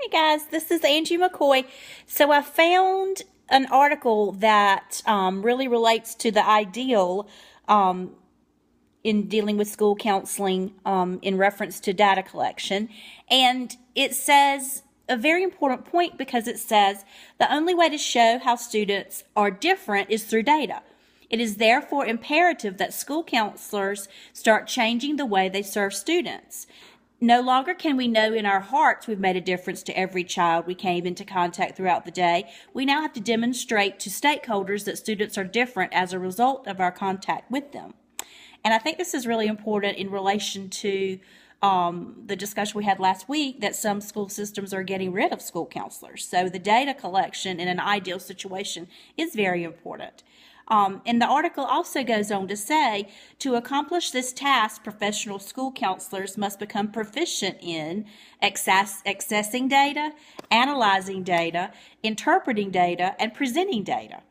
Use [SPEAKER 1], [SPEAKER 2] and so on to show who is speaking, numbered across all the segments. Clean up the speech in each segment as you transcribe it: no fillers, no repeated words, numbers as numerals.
[SPEAKER 1] Hey guys, this is Angie McCoy. So I found an article that really relates to the ideal in dealing with school counseling in reference to data collection. And it says a very important point because it says the only way to show how students are different is through data. It is therefore imperative that school counselors start changing the way they serve students. No longer can we know in our hearts we've made a difference to every child we came into contact throughout the day. We now have to demonstrate to stakeholders that students are different as a result of our contact with them. And I think this is really important in relation to the discussion we had last week that some school systems are getting rid of school counselors. So the data collection in an ideal situation is very important. And the article also goes on to say, to accomplish this task, professional school counselors must become proficient in accessing data, analyzing data, interpreting data, and presenting data.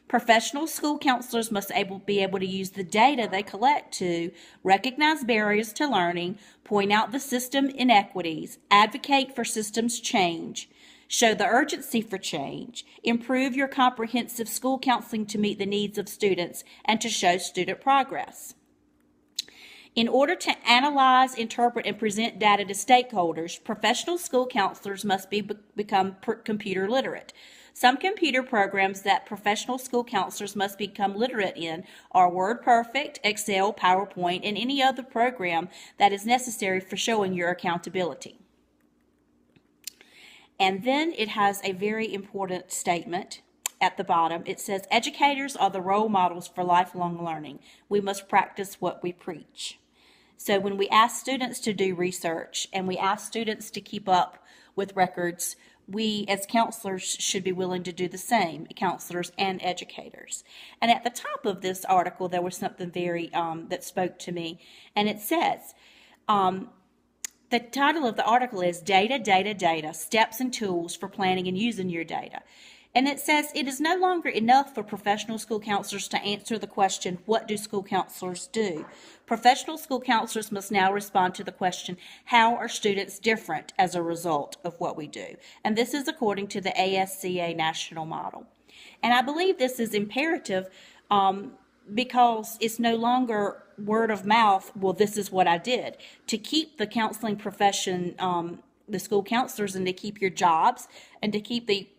[SPEAKER 1] Professional school counselors must be able to use the data they collect to recognize barriers to learning, point out the system inequities, advocate for systems change, show the urgency for change, improve your comprehensive school counseling to meet the needs of students, and to show student progress. In order to analyze, interpret, and present data to stakeholders, professional school counselors must become computer literate. Some computer programs that professional school counselors must become literate in are WordPerfect, Excel, PowerPoint, and any other program that is necessary for showing your accountability. And then it has a very important statement at the bottom. It says, educators are the role models for lifelong learning. We must practice what we preach. So when we ask students to do research and we ask students to keep up with records, we as counselors should be willing to do the same, counselors and educators. And at the top of this article, there was something very that spoke to me. And it says, the title of the article is Data, Data, Data, Steps and Tools for Planning and Using Your Data. And it says it is no longer enough for professional school counselors to answer the question, what do school counselors do? Professional school counselors must now respond to the question, how are students different as a result of what we do? And this is according to the ASCA national model. And I believe this is imperative because it's no longer word of mouth, well, this is what I did. To keep the counseling profession, the school counselors, and to keep your jobs and to keep the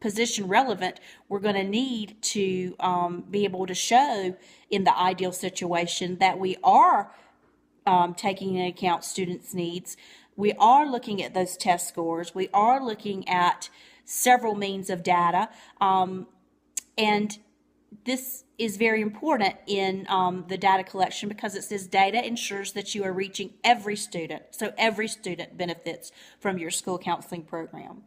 [SPEAKER 1] position relevant, we're going to need to be able to show in the ideal situation that we are taking into account students' needs. We are looking at those test scores. We are looking at several means of data. And this is very important in the data collection because it says data ensures that you are reaching every student. So every student benefits from your school counseling program.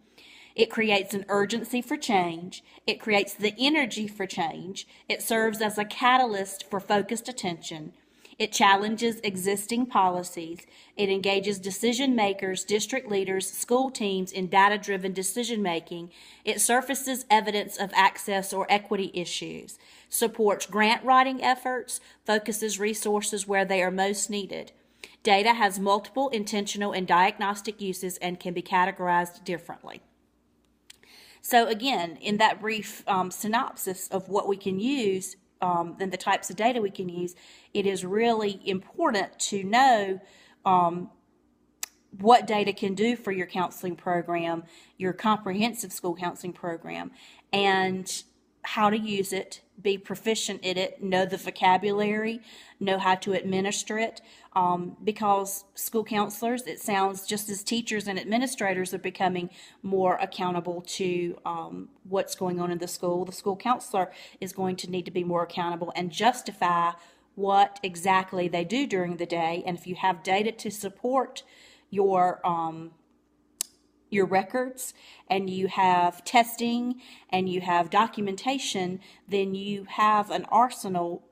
[SPEAKER 1] It creates an urgency for change. It creates the energy for change. It serves as a catalyst for focused attention. It challenges existing policies. It engages decision makers, district leaders, school teams in data-driven decision making. It surfaces evidence of access or equity issues, supports grant writing efforts, focuses resources where they are most needed. Data has multiple intentional and diagnostic uses and can be categorized differently. So again, in that brief synopsis of what we can use and the types of data we can use, it is really important to know what data can do for your counseling program, your comprehensive school counseling program, and how to use it, be proficient in it, know the vocabulary, know how to administer it, because school counselors, it sounds just as teachers and administrators are becoming more accountable to what's going on in the school counselor is going to need to be more accountable and justify what exactly they do during the day. And if you have data to support your records and you have testing and you have documentation, then you have an arsenal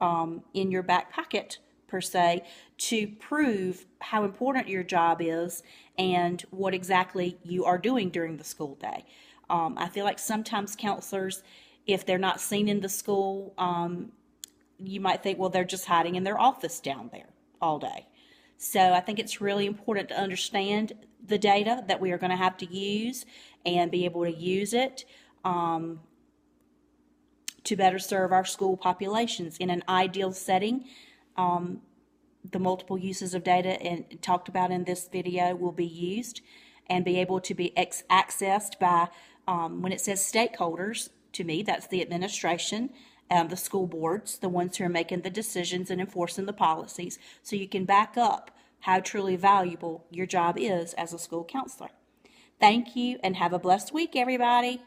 [SPEAKER 1] in your back pocket, per se, to prove how important your job is and what exactly you are doing during the school day. I feel like sometimes counselors, if they're not seen in the school, you might think, well, they're just hiding in their office down there all day. So I think it's really important to understand the data that we are going to have to use and be able to use it to better serve our school populations. In an ideal setting, the multiple uses of data and talked about in this video will be used and be able to be accessed by, when it says stakeholders, to me, that's the administration, the school boards, the ones who are making the decisions and enforcing the policies, so you can back up how truly valuable your job is as a school counselor. Thank you, and have a blessed week, everybody.